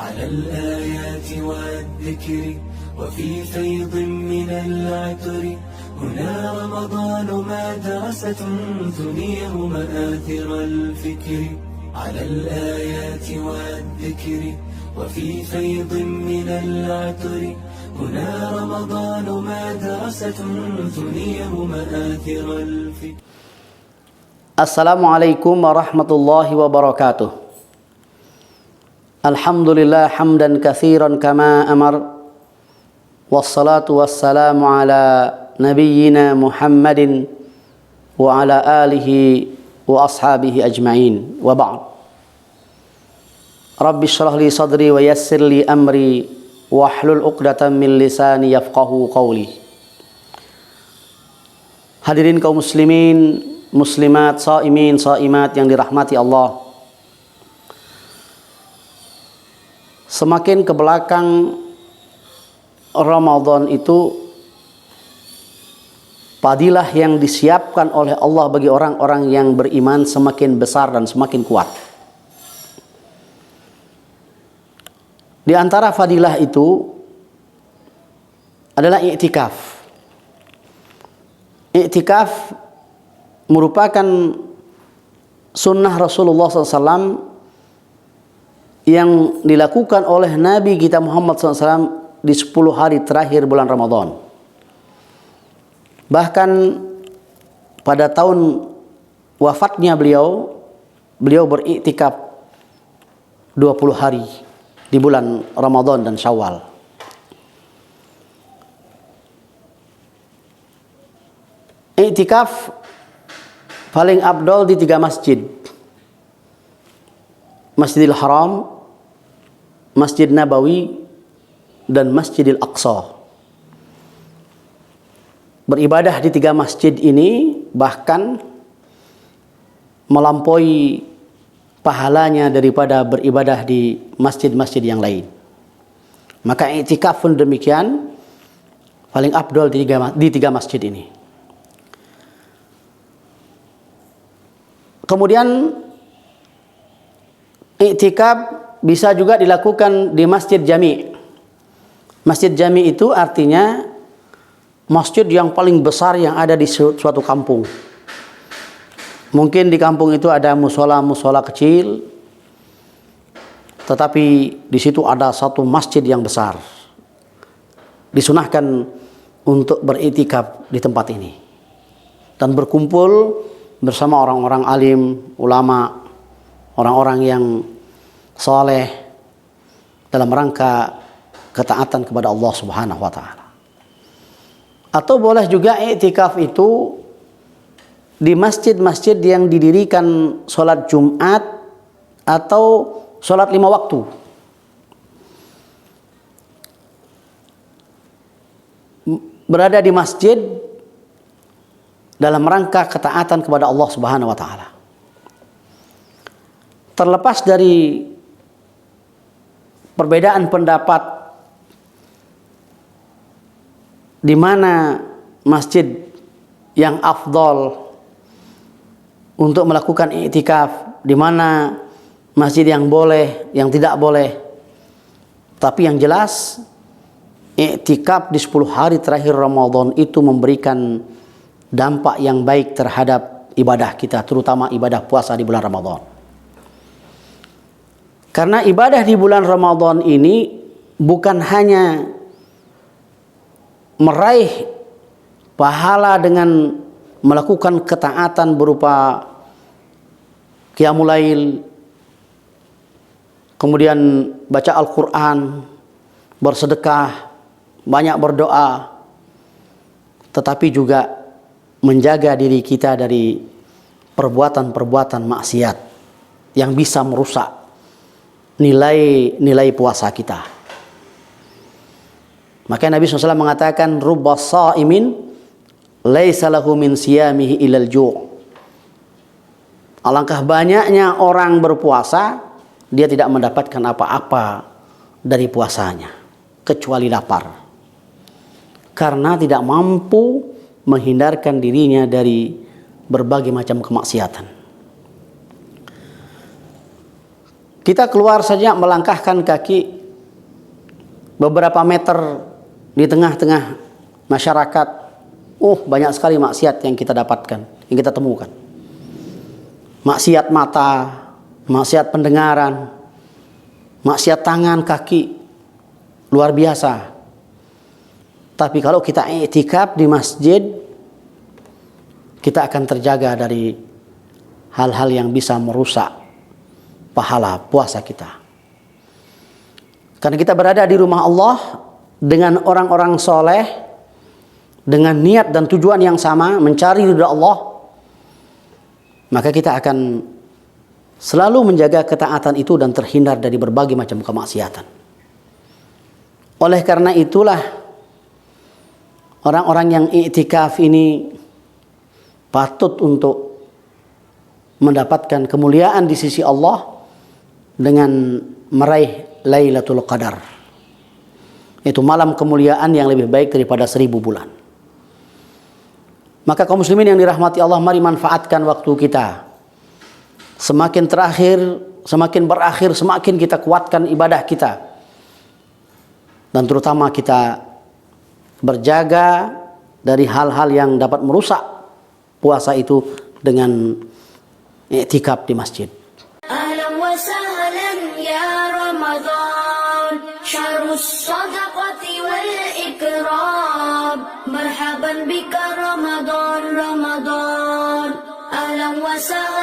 على الآيات والذكر وفي فيض من العطر هنا رمضان مدرسة تنير مآثر الفكر على الآيات والذكر وفي فيض من العطر هنا رمضان مدرسة تنير مآثر الفكر. Assalamualaikum warahmatullahi wabarakatuh. Alhamdulillah hamdan katsiran kama amar. Wassalatu wassalamu ala nabiyyina Muhammadin wa ala alihi wa ashabihi ajma'in. Wa ba'd. Rabbi shrah li sadri wa yassir li amri wahlul 'uqdatam min lisani yafqahu qawli. Hadirin kaum muslimin, muslimat, shaimin, shaimat yang dirahmati Allah. Semakin ke belakang Ramadan itu, fadilah yang disiapkan oleh Allah bagi orang-orang yang beriman semakin besar dan semakin kuat. Di antara fadilah itu adalah i'tikaf. I'tikaf merupakan sunnah Rasulullah SAW yang dilakukan oleh Nabi kita Muhammad SAW di 10 hari terakhir bulan Ramadan. Bahkan pada tahun wafatnya beliau beriktikaf 20 hari di bulan Ramadan dan Syawal. Iktikaf paling afdal di 3 masjid. Masjidil Haram, Masjid Nabawi, dan Masjidil Aqsa. Beribadah di 3 masjid ini bahkan melampaui pahalanya daripada beribadah di masjid-masjid yang lain. Maka iktikaf pun demikian, paling afdal di 3 masjid ini. Kemudian iktikaf bisa juga dilakukan di masjid jami'. Masjid jami' itu artinya masjid yang paling besar yang ada di suatu kampung. Mungkin di kampung itu ada musola kecil, tetapi di situ ada satu masjid yang besar. Disunahkan untuk beriktikaf di tempat ini dan berkumpul bersama orang-orang alim, ulama, orang-orang yang soleh dalam rangka ketaatan kepada Allah Subhanahu wa ta'ala. Atau boleh juga iktikaf itu di masjid-masjid yang didirikan sholat Jumat atau sholat 5 waktu. Berada di masjid dalam rangka ketaatan kepada Allah Subhanahu wa ta'ala. Terlepas dari perbedaan pendapat di mana masjid yang afdal untuk melakukan i'tikaf, di mana masjid yang boleh, yang tidak boleh. Tapi yang jelas, i'tikaf di 10 hari terakhir Ramadan itu memberikan dampak yang baik terhadap ibadah kita, terutama ibadah puasa di bulan Ramadan. Karena ibadah di bulan Ramadan ini bukan hanya meraih pahala dengan melakukan ketaatan berupa qiyamul lail, kemudian baca Al-Quran, bersedekah, banyak berdoa, tetapi juga menjaga diri kita dari perbuatan-perbuatan maksiat yang bisa merusak nilai puasa kita. Maka Nabi SAW mengatakan, rubba sha'imin laisa lahu min siyamihi ilal ju'. Alangkah banyaknya orang berpuasa, dia tidak mendapatkan apa-apa dari puasanya kecuali lapar, karena tidak mampu menghindarkan dirinya dari berbagai macam kemaksiatan. Kita keluar saja melangkahkan kaki beberapa meter di tengah-tengah masyarakat, banyak sekali maksiat yang kita dapatkan, yang kita temukan. Maksiat mata, maksiat pendengaran, maksiat tangan, kaki, luar biasa. Tapi kalau kita i'tikaf di masjid, kita akan terjaga dari hal-hal yang bisa merusak pahala puasa kita. Karena kita berada di rumah Allah dengan orang-orang soleh, dengan niat dan tujuan yang sama, mencari ridha Allah, maka kita akan selalu menjaga ketaatan itu dan terhindar dari berbagai macam kemaksiatan. Oleh karena itulah orang-orang yang i'tikaf ini patut untuk mendapatkan kemuliaan di sisi Allah dengan meraih Lailatul Qadar. Itu malam kemuliaan yang lebih baik daripada 1000 bulan. Maka kaum muslimin yang dirahmati Allah, mari manfaatkan waktu kita. Semakin berakhir, semakin kita kuatkan ibadah kita. Dan terutama kita berjaga dari hal-hal yang dapat merusak puasa itu dengan i'tikaf di masjid. Ahlan wa sahlan ya Ramadan, syahrus sadaqati wal ikram. Marhaban bika Ramadan, Ramadan. Ahlan wa sahlan